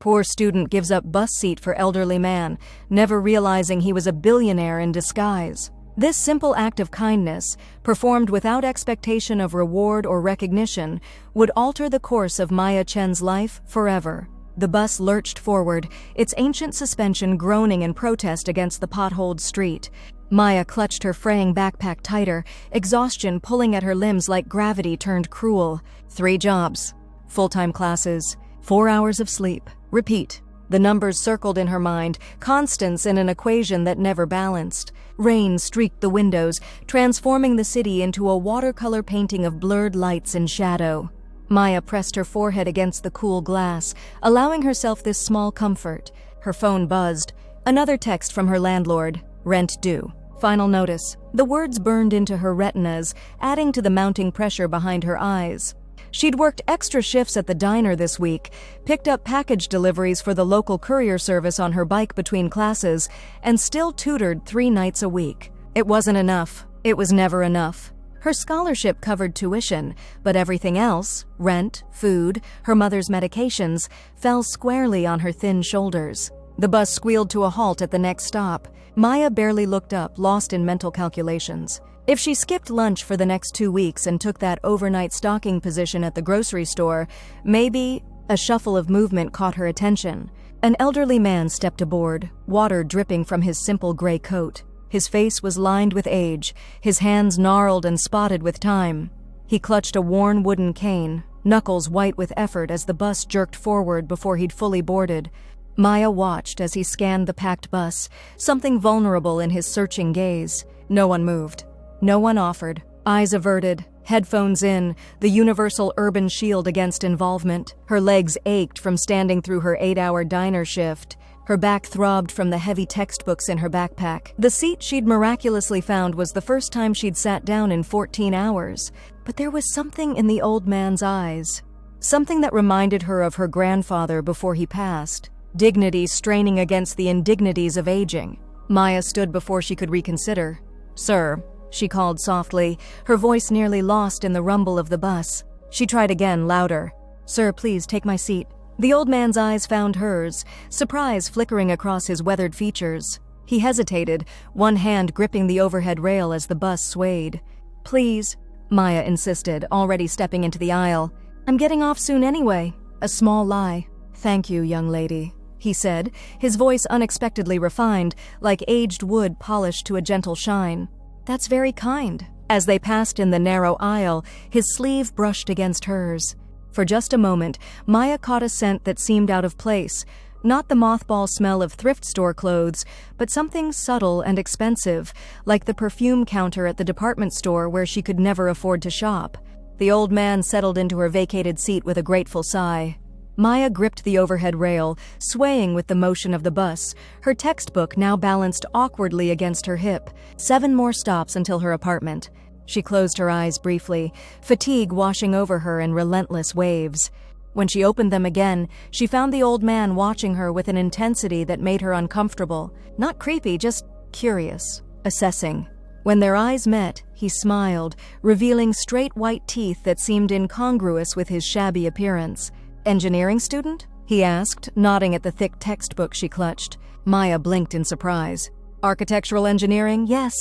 Poor student gives up bus seat for elderly man, never realizing he was a billionaire in disguise. This simple act of kindness, performed without expectation of reward or recognition, would alter the course of Maya Chen's life forever. The bus lurched forward, its ancient suspension groaning in protest against the potholed street. Maya clutched her fraying backpack tighter, exhaustion pulling at her limbs like gravity turned cruel. 3 jobs, full-time classes, 4 hours of sleep. Repeat. The numbers circled in her mind, constants in an equation that never balanced. Rain streaked the windows, transforming the city into a watercolor painting of blurred lights and shadow. Maya pressed her forehead against the cool glass, allowing herself this small comfort. Her phone buzzed. Another text from her landlord. Rent due. Final notice. The words burned into her retinas, adding to the mounting pressure behind her eyes. She'd worked extra shifts at the diner this week, picked up package deliveries for the local courier service on her bike between classes, and still tutored 3 nights a week. It wasn't enough. It was never enough. Her scholarship covered tuition, but everything else, rent, food, her mother's medications, fell squarely on her thin shoulders. The bus squealed to a halt at the next stop. Maya barely looked up, lost in mental calculations. If she skipped lunch for the next 2 weeks and took that overnight stocking position at the grocery store, maybe a shuffle of movement caught her attention. An elderly man stepped aboard, water dripping from his simple gray coat. His face was lined with age, his hands gnarled and spotted with time. He clutched a worn wooden cane, knuckles white with effort as the bus jerked forward before he'd fully boarded. Maya watched as he scanned the packed bus, something vulnerable in his searching gaze. No one moved. No one offered. Eyes averted, headphones in, the universal urban shield against involvement. Her legs ached from standing through her 8-hour diner shift. Her back throbbed from the heavy textbooks in her backpack. The seat she'd miraculously found was the first time she'd sat down in 14 hours. But there was something in the old man's eyes. Something that reminded her of her grandfather before he passed. Dignity straining against the indignities of aging. Maya stood before she could reconsider. "Sir," she called softly, her voice nearly lost in the rumble of the bus. She tried again, louder. "Sir, please take my seat." The old man's eyes found hers, surprise flickering across his weathered features. He hesitated, one hand gripping the overhead rail as the bus swayed. "Please," Maya insisted, already stepping into the aisle. "I'm getting off soon anyway." A small lie. "Thank you, young lady," he said, his voice unexpectedly refined, like aged wood polished to a gentle shine. "That's very kind." As they passed in the narrow aisle, his sleeve brushed against hers. For just a moment, Maya caught a scent that seemed out of place, not the mothball smell of thrift store clothes, but something subtle and expensive, like the perfume counter at the department store where she could never afford to shop. The old man settled into her vacated seat with a grateful sigh. Maya gripped the overhead rail, swaying with the motion of the bus, her textbook now balanced awkwardly against her hip. 7 more stops until her apartment. She closed her eyes briefly, fatigue washing over her in relentless waves. When she opened them again, she found the old man watching her with an intensity that made her uncomfortable. Not creepy, just curious, assessing. When their eyes met, he smiled, revealing straight white teeth that seemed incongruous with his shabby appearance. "Engineering student?" he asked, nodding at the thick textbook she clutched. Maya blinked in surprise. "Architectural engineering, yes.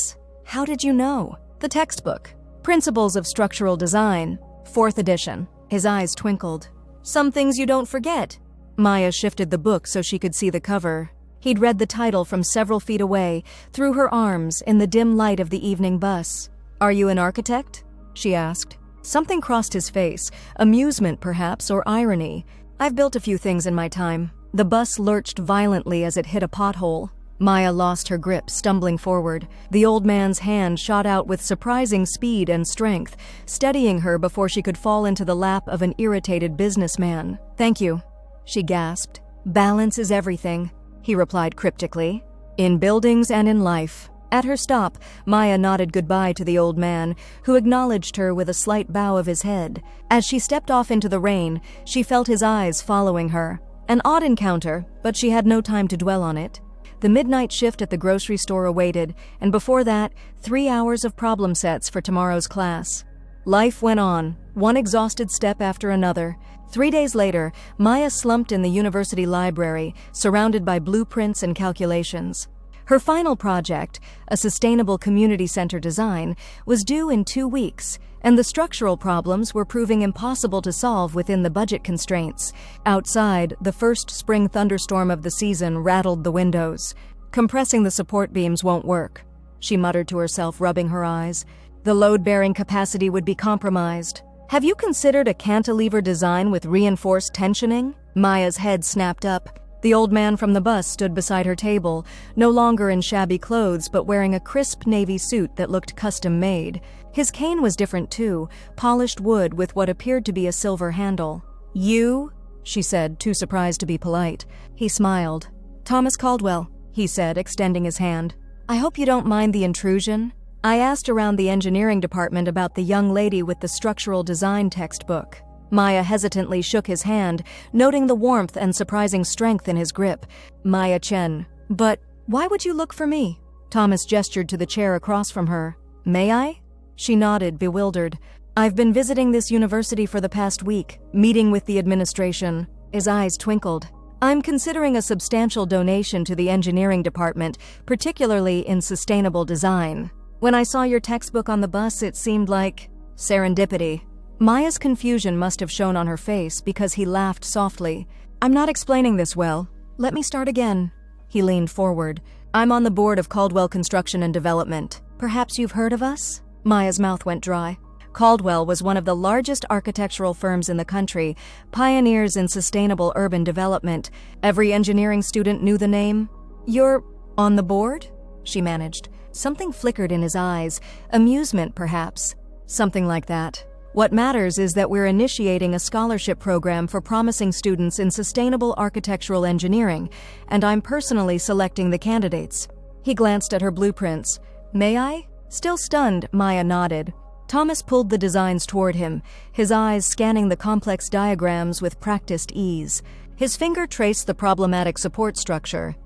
How did you know?" "The textbook. Principles of Structural Design. 4th edition." His eyes twinkled. "Some things you don't forget." Maya shifted the book so she could see the cover. He'd read the title from several feet away, through her arms, in the dim light of the evening bus. "Are you an architect?" she asked. Something crossed his face, amusement perhaps, or irony. "I've built a few things in my time." The bus lurched violently as it hit a pothole. Maya lost her grip, stumbling forward. The old man's hand shot out with surprising speed and strength, steadying her before she could fall into the lap of an irritated businessman. "Thank you," she gasped. "Balance is everything," he replied cryptically. "In buildings and in life." At her stop, Maya nodded goodbye to the old man, who acknowledged her with a slight bow of his head. As she stepped off into the rain, she felt his eyes following her. An odd encounter, but she had no time to dwell on it. The midnight shift at the grocery store awaited, and before that, 3 hours of problem sets for tomorrow's class. Life went on, one exhausted step after another, 3 days later, Maya slumped in the university library, surrounded by blueprints and calculations. Her final project, a sustainable community center design, was due in 2 weeks, and the structural problems were proving impossible to solve within the budget constraints. Outside, the first spring thunderstorm of the season rattled the windows. "Compressing the support beams won't work," she muttered to herself, rubbing her eyes. "The load-bearing capacity would be compromised." "Have you considered a cantilever design with reinforced tensioning?" Maya's head snapped up. The old man from the bus stood beside her table, no longer in shabby clothes but wearing a crisp navy suit that looked custom-made. His cane was different too, polished wood with what appeared to be a silver handle. "You?" she said, too surprised to be polite. He smiled. "Thomas Caldwell," he said, extending his hand. "I hope you don't mind the intrusion. I asked around the engineering department about the young lady with the structural design textbook." Maya hesitantly shook his hand, noting the warmth and surprising strength in his grip. "Maya Chen. But why would you look for me?" Thomas gestured to the chair across from her. "May I?" She nodded, bewildered. "I've been visiting this university for the past week, meeting with the administration." His eyes twinkled. "I'm considering a substantial donation to the engineering department, particularly in sustainable design. When I saw your textbook on the bus, it seemed like serendipity." Maya's confusion must have shown on her face because he laughed softly. "I'm not explaining this well. Let me start again." He leaned forward. "I'm on the board of Caldwell Construction and Development. Perhaps you've heard of us?" Maya's mouth went dry. Caldwell was one of the largest architectural firms in the country, pioneers in sustainable urban development. Every engineering student knew the name. "You're on the board?" she managed. Something flickered in his eyes. Amusement, perhaps. "Something like that. What matters is that we're initiating a scholarship program for promising students in sustainable architectural engineering, and I'm personally selecting the candidates." He glanced at her blueprints. "May I?" Still stunned, Maya nodded. Thomas pulled the designs toward him, his eyes scanning the complex diagrams with practiced ease. His finger traced the problematic support structure.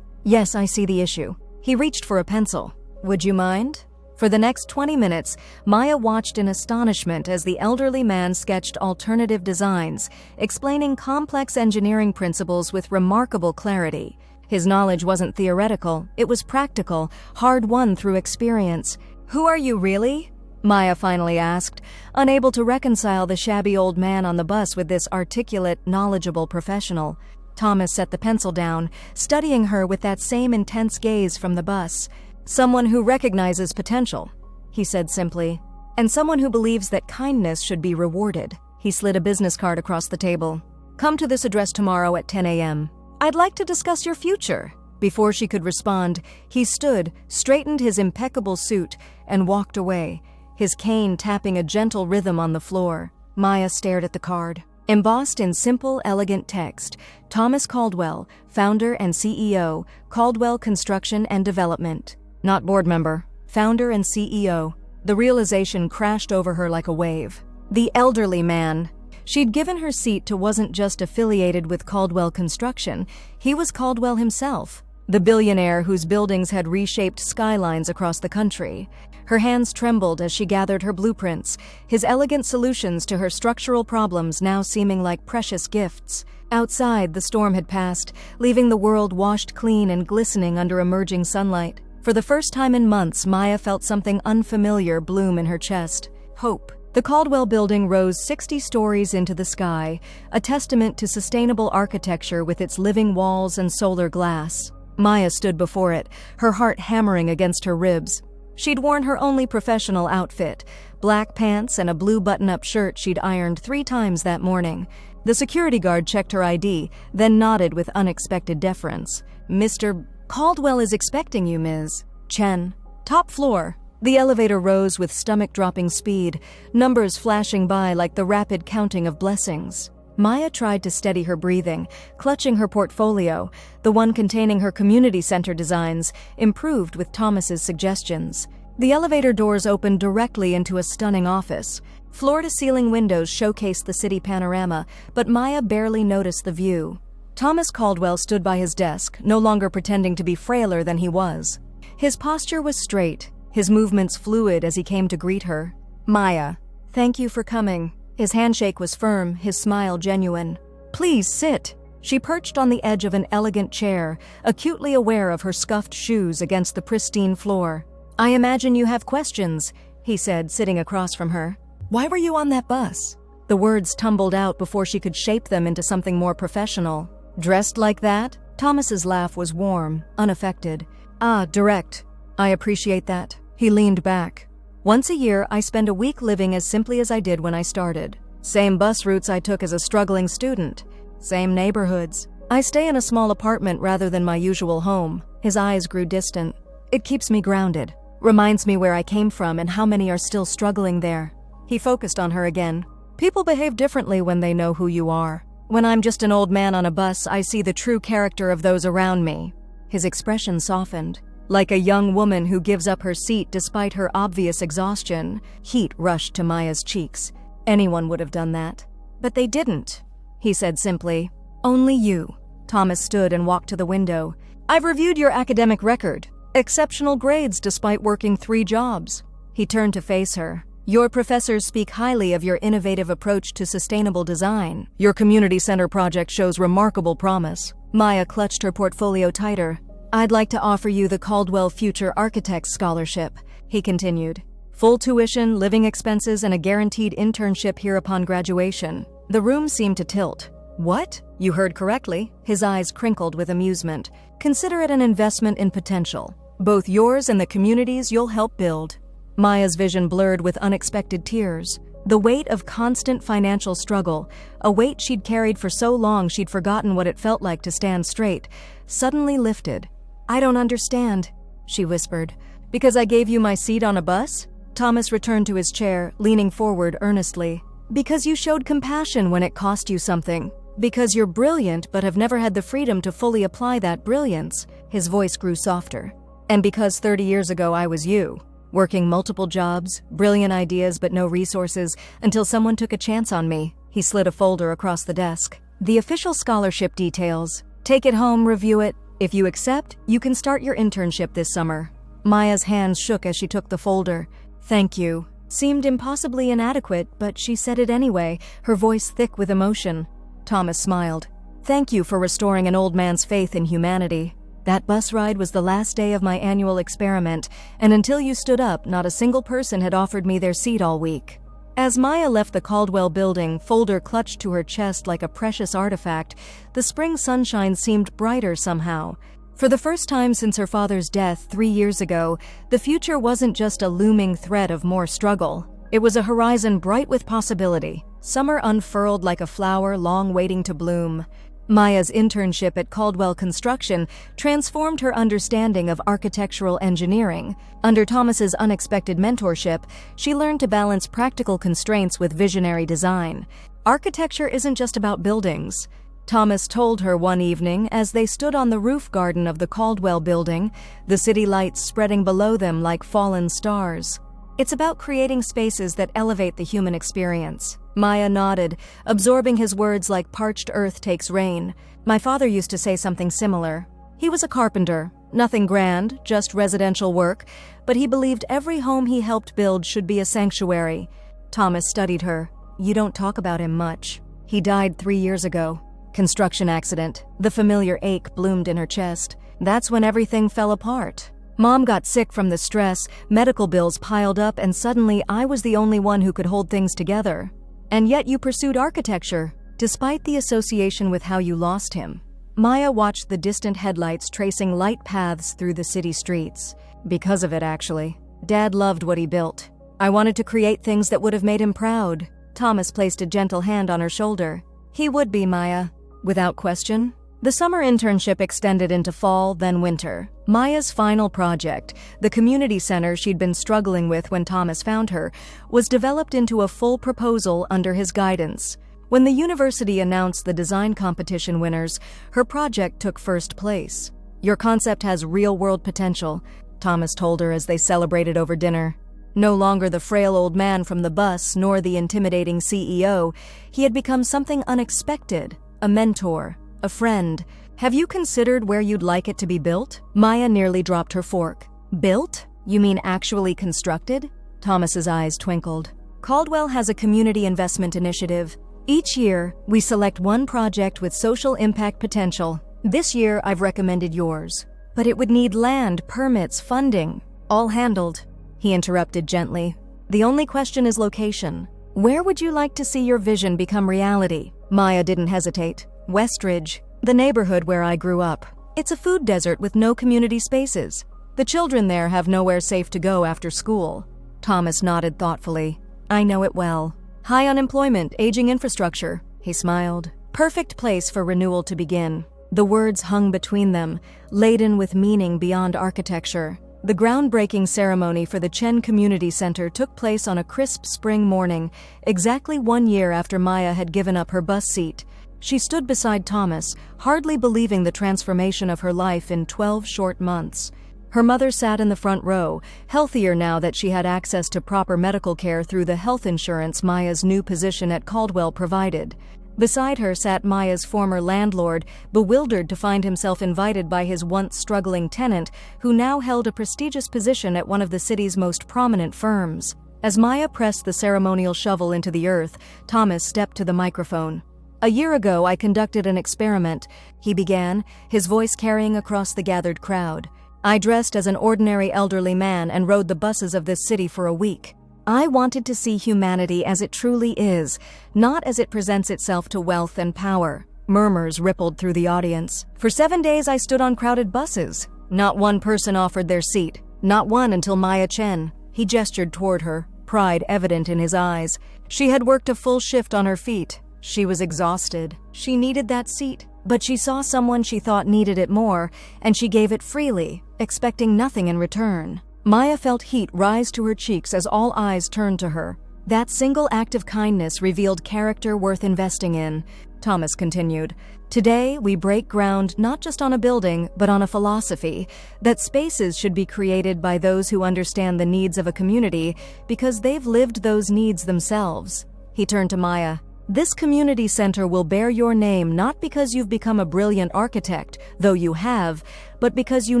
Yes, I see the issue." He reached for a pencil. "Would you mind?" For the next 20 minutes, Maya watched in astonishment as the elderly man sketched alternative designs, explaining complex engineering principles with remarkable clarity. His knowledge wasn't theoretical, it was practical, hard-won through experience. "Who are you really?" Maya finally asked, unable to reconcile the shabby old man on the bus with this articulate, knowledgeable professional. Thomas set the pencil down, studying her with that same intense gaze from the bus. "Someone who recognizes potential," he said simply, "and someone who believes that kindness should be rewarded." He slid a business card across the table. "Come to this address tomorrow at 10 a.m. I'd like to discuss your future." Before she could respond, he stood, straightened his impeccable suit, and walked away, his cane tapping a gentle rhythm on the floor. Maya stared at the card. Embossed in simple, elegant text, Thomas Caldwell, founder and CEO, Caldwell Construction and Development. Not board member, founder and CEO. The realization crashed over her like a wave. The elderly man. She'd given her seat to wasn't just affiliated with Caldwell Construction, he was Caldwell himself, the billionaire whose buildings had reshaped skylines across the country. Her hands trembled as she gathered her blueprints, his elegant solutions to her structural problems now seeming like precious gifts. Outside, the storm had passed, leaving the world washed clean and glistening under emerging sunlight. For the first time in months, Maya felt something unfamiliar bloom in her chest. Hope. The Caldwell building rose 60 stories into the sky, a testament to sustainable architecture with its living walls and solar glass. Maya stood before it, her heart hammering against her ribs. She'd worn her only professional outfit, black pants and a blue button-up shirt she'd ironed 3 times that morning. The security guard checked her ID, then nodded with unexpected deference. "Mr. Caldwell is expecting you, Ms. Chen. Top floor." The elevator rose with stomach-dropping speed, numbers flashing by like the rapid counting of blessings. Maya tried to steady her breathing, clutching her portfolio, the one containing her community center designs, improved with Thomas's suggestions. The elevator doors opened directly into a stunning office. Floor-to-ceiling windows showcased the city panorama, but Maya barely noticed the view. Thomas Caldwell stood by his desk, no longer pretending to be frailer than he was. His posture was straight, his movements fluid as he came to greet her. "Maya, thank you for coming." His handshake was firm, his smile genuine. "Please sit." She perched on the edge of an elegant chair, acutely aware of her scuffed shoes against the pristine floor. "I imagine you have questions," he said, sitting across from her. "Why were you on that bus?" The words tumbled out before she could shape them into something more professional. "Dressed like that?" Thomas's laugh was warm, unaffected. "Ah, direct. I appreciate that." He leaned back. "Once a year, I spend a week living as simply as I did when I started. Same bus routes I took as a struggling student. Same neighborhoods. I stay in a small apartment rather than my usual home." His eyes grew distant. "It keeps me grounded. Reminds me where I came from and how many are still struggling there." He focused on her again. "People behave differently when they know who you are. When I'm just an old man on a bus, I see the true character of those around me." His expression softened. Like a young woman who gives up her seat despite her obvious exhaustion, heat rushed to Maya's cheeks. Anyone would have done that. "But they didn't," he said simply. "Only you." Thomas stood and walked to the window. "I've reviewed your academic record. Exceptional grades despite working 3 jobs. He turned to face her. "Your professors speak highly of your innovative approach to sustainable design. Your community center project shows remarkable promise." Maya clutched her portfolio tighter. "I'd like to offer you the Caldwell Future Architects Scholarship," he continued. "Full tuition, living expenses, and a guaranteed internship here upon graduation." The room seemed to tilt. "What?" "You heard correctly." His eyes crinkled with amusement. "Consider it an investment in potential, both yours and the communities you'll help build." Maya's vision blurred with unexpected tears. The weight of constant financial struggle, a weight she'd carried for so long she'd forgotten what it felt like to stand straight, suddenly lifted. "I don't understand," she whispered. "Because I gave you my seat on a bus?" Thomas returned to his chair, leaning forward earnestly. "Because you showed compassion when it cost you something. Because you're brilliant but have never had the freedom to fully apply that brilliance." His voice grew softer. "And because 30 years ago I was you, working multiple jobs, brilliant ideas but no resources, until someone took a chance on me." He slid a folder across the desk. "The official scholarship details. Take it home, review it. If you accept, you can start your internship this summer." Maya's hands shook as she took the folder. "Thank you." Seemed impossibly inadequate, but she said it anyway, her voice thick with emotion. Thomas smiled. "Thank you for restoring an old man's faith in humanity. That bus ride was the last day of my annual experiment, and until you stood up, not a single person had offered me their seat all week." As Maya left the Caldwell building, folder clutched to her chest like a precious artifact, the spring sunshine seemed brighter somehow. For the first time since her father's death 3 years ago, the future wasn't just a looming threat of more struggle. It was a horizon bright with possibility. Summer unfurled like a flower long waiting to bloom. Maya's internship at Caldwell Construction transformed her understanding of architectural engineering. Under Thomas's unexpected mentorship, she learned to balance practical constraints with visionary design. Architecture isn't just about buildings, Thomas told her one evening as they stood on the roof garden of the Caldwell building, the city lights spreading below them like fallen stars. It's about creating spaces that elevate the human experience. Maya nodded, absorbing his words like parched earth takes rain. My father used to say something similar. He was a carpenter, nothing grand, just residential work, but he believed every home he helped build should be a sanctuary. Thomas studied her. You don't talk about him much. He died 3 years ago. Construction accident. The familiar ache bloomed in her chest. That's when everything fell apart. Mom got sick from the stress, medical bills piled up, and suddenly I was the only one who could hold things together. And yet you pursued architecture, despite the association with how you lost him. Maya watched the distant headlights tracing light paths through the city streets. Because of it, actually. Dad loved what he built. I wanted to create things that would have made him proud. Thomas placed a gentle hand on her shoulder. He would be, Maya. Without question. The summer internship extended into fall, then winter. Maya's final project, the community center she'd been struggling with when Thomas found her, was developed into a full proposal under his guidance. When the university announced the design competition winners, her project took first place. Your concept has real-world potential, Thomas told her as they celebrated over dinner. No longer the frail old man from the bus, nor the intimidating CEO, he had become something unexpected, a mentor, a friend. Have you considered where you'd like it to be built? Maya nearly dropped her fork. Built? You mean actually constructed? Thomas's eyes twinkled. Caldwell has a community investment initiative. Each year, we select one project with social impact potential. This year, I've recommended yours. But it would need land, permits, funding. All handled. He interrupted gently. The only question is location. Where would you like to see your vision become reality? Maya didn't hesitate. Westridge, the neighborhood where I grew up. It's a food desert with no community spaces. The children there have nowhere safe to go after school. Thomas nodded thoughtfully. I know it well. High unemployment, aging infrastructure. He smiled. Perfect place for renewal to begin. The words hung between them, laden with meaning beyond architecture. The groundbreaking ceremony for the Chen Community Center took place on a crisp spring morning, exactly 1 year after Maya had given up her bus seat. She stood beside Thomas, hardly believing the transformation of her life in 12 short months. Her mother sat in the front row, healthier now that she had access to proper medical care through the health insurance Maya's new position at Caldwell provided. Beside her sat Maya's former landlord, bewildered to find himself invited by his once struggling tenant, who now held a prestigious position at one of the city's most prominent firms. As Maya pressed the ceremonial shovel into the earth, Thomas stepped to the microphone. A year ago, I conducted an experiment, he began, his voice carrying across the gathered crowd. I dressed as an ordinary elderly man and rode the buses of this city for a week. I wanted to see humanity as it truly is, not as it presents itself to wealth and power. Murmurs rippled through the audience. For 7 days I stood on crowded buses. Not one person offered their seat. Not one until Maya Chen. He gestured toward her, pride evident in his eyes. She had worked a full shift on her feet. She was exhausted. She needed that seat. But she saw someone she thought needed it more, and she gave it freely, expecting nothing in return. Maya felt heat rise to her cheeks as all eyes turned to her. That single act of kindness revealed character worth investing in. Thomas continued, Today, we break ground not just on a building, but on a philosophy, that spaces should be created by those who understand the needs of a community because they've lived those needs themselves. He turned to Maya. This community center will bear your name not because you've become a brilliant architect, though you have, but because you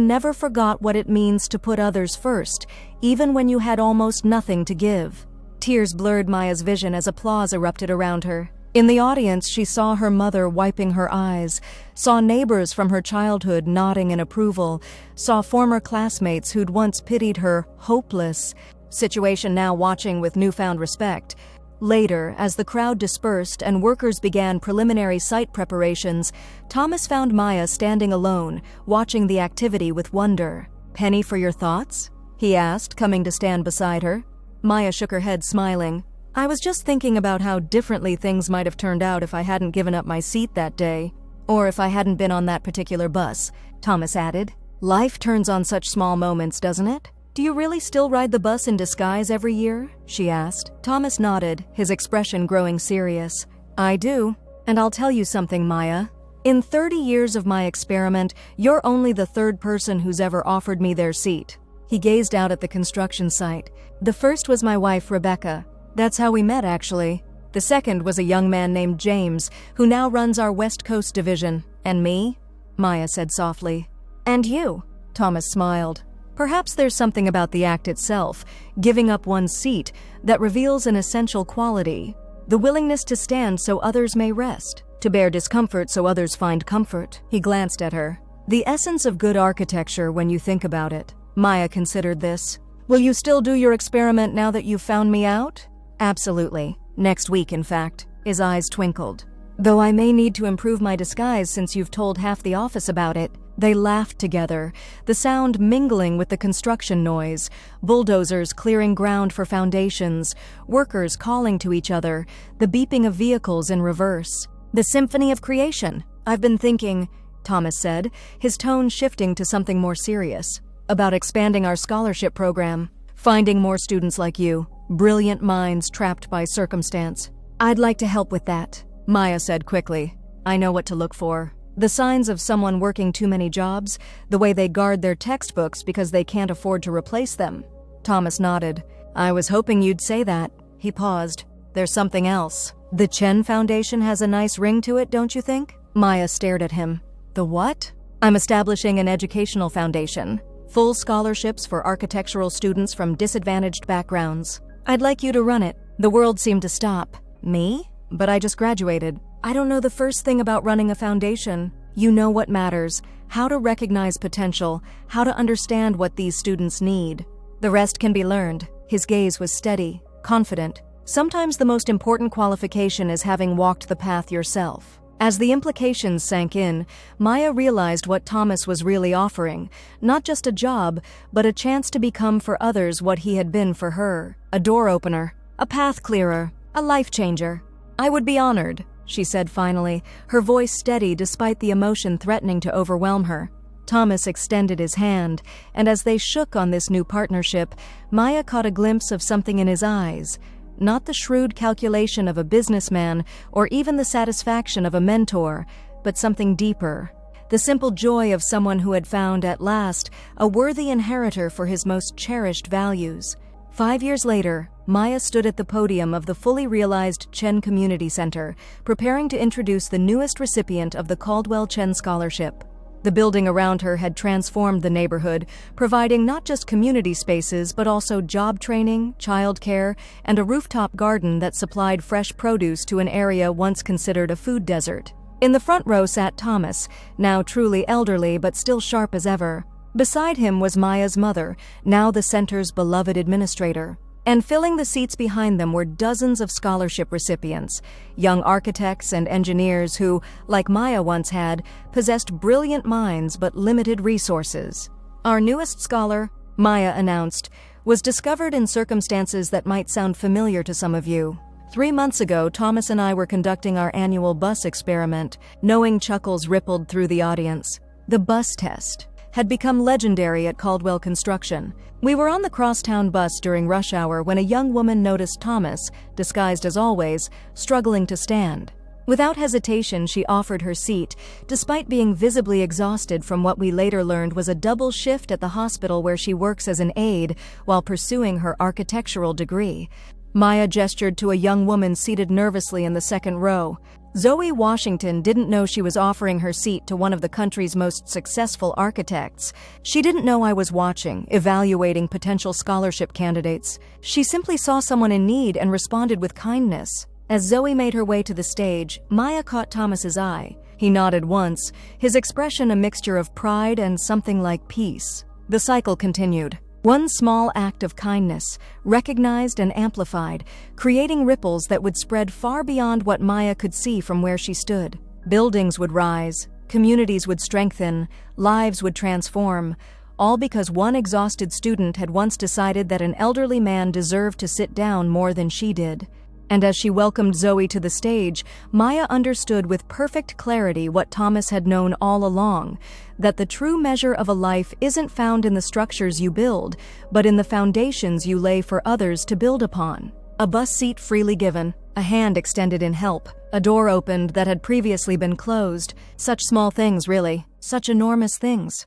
never forgot what it means to put others first, even when you had almost nothing to give. Tears blurred Maya's vision as applause erupted around her. In the audience, she saw her mother wiping her eyes, saw neighbors from her childhood nodding in approval, saw former classmates who'd once pitied her hopeless situation now watching with newfound respect. Later, as the crowd dispersed and workers began preliminary site preparations, Thomas found Maya standing alone, watching the activity with wonder. Penny for your thoughts? He asked, coming to stand beside her. Maya shook her head, smiling. I was just thinking about how differently things might have turned out if I hadn't given up my seat that day. Or if I hadn't been on that particular bus, Thomas added. Life turns on such small moments, doesn't it? Do you really still ride the bus in disguise every year? She asked. Thomas nodded, his expression growing serious. I do. And I'll tell you something, Maya. In 30 years of my experiment, you're only the third person who's ever offered me their seat. He gazed out at the construction site. The first was my wife, Rebecca. That's how we met, actually. The second was a young man named James, who now runs our West Coast division. And me? Maya said softly. And you? Thomas smiled. Perhaps there's something about the act itself, giving up one's seat, that reveals an essential quality. The willingness to stand so others may rest, to bear discomfort so others find comfort. He glanced at her. The essence of good architecture when you think about it. Maya considered this. Will you still do your experiment now that you've found me out? Absolutely. Next week, in fact. His eyes twinkled. Though I may need to improve my disguise since you've told half the office about it. They laughed together, the sound mingling with the construction noise, bulldozers clearing ground for foundations, workers calling to each other, the beeping of vehicles in reverse. The symphony of creation. I've been thinking, Thomas said, his tone shifting to something more serious, about expanding our scholarship program, finding more students like you, brilliant minds trapped by circumstance. I'd like to help with that, Maya said quickly. I know what to look for. The signs of someone working too many jobs, the way they guard their textbooks because they can't afford to replace them. Thomas nodded. I was hoping you'd say that. He paused. There's something else. The Chen Foundation has a nice ring to it, don't you think? Maya stared at him. The what? I'm establishing an educational foundation. Full scholarships for architectural students from disadvantaged backgrounds. I'd like you to run it. The world seemed to stop. Me? But I just graduated. I don't know the first thing about running a foundation. You know what matters, how to recognize potential, how to understand what these students need. The rest can be learned. His gaze was steady, confident. Sometimes the most important qualification is having walked the path yourself. As the implications sank in, Maya realized what Thomas was really offering. Not just a job, but a chance to become for others what he had been for her. A door opener, a path clearer, a life changer. "I would be honored," she said finally, her voice steady despite the emotion threatening to overwhelm her. Thomas extended his hand, and as they shook on this new partnership, Maya caught a glimpse of something in his eyes. Not the shrewd calculation of a businessman or even the satisfaction of a mentor, but something deeper. The simple joy of someone who had found, at last, a worthy inheritor for his most cherished values. 5 years later, Maya stood at the podium of the fully realized Chen Community Center, preparing to introduce the newest recipient of the Caldwell Chen Scholarship. The building around her had transformed the neighborhood, providing not just community spaces but also job training, childcare, and a rooftop garden that supplied fresh produce to an area once considered a food desert. In the front row sat Thomas, now truly elderly but still sharp as ever. Beside him was Maya's mother, now the center's beloved administrator. And filling the seats behind them were dozens of scholarship recipients, young architects and engineers who, like Maya once had, possessed brilliant minds but limited resources. "Our newest scholar," Maya announced, "was discovered in circumstances that might sound familiar to some of you. 3 months ago, Thomas and I were conducting our annual bus experiment." Knowing chuckles rippled through the audience. The bus test had become legendary at Caldwell Construction. "We were on the crosstown bus during rush hour when a young woman noticed Thomas, disguised as always, struggling to stand. Without hesitation, she offered her seat, despite being visibly exhausted from what we later learned was a double shift at the hospital where she works as an aide while pursuing her architectural degree." Maya gestured to a young woman seated nervously in the second row. Zoe Washington didn't know she was offering her seat to one of the country's most successful architects. She didn't know I was watching, evaluating potential scholarship candidates. She simply saw someone in need and responded with kindness. As Zoe made her way to the stage, Maya caught Thomas's eye. He nodded once, his expression a mixture of pride and something like peace. The cycle continued. One small act of kindness, recognized and amplified, creating ripples that would spread far beyond what Maya could see from where she stood. Buildings would rise, communities would strengthen, lives would transform, all because one exhausted student had once decided that an elderly man deserved to sit down more than she did. And as she welcomed Zoe to the stage, Maya understood with perfect clarity what Thomas had known all along, that the true measure of a life isn't found in the structures you build, but in the foundations you lay for others to build upon. A bus seat freely given, a hand extended in help, a door opened that had previously been closed. Such small things, really, such enormous things.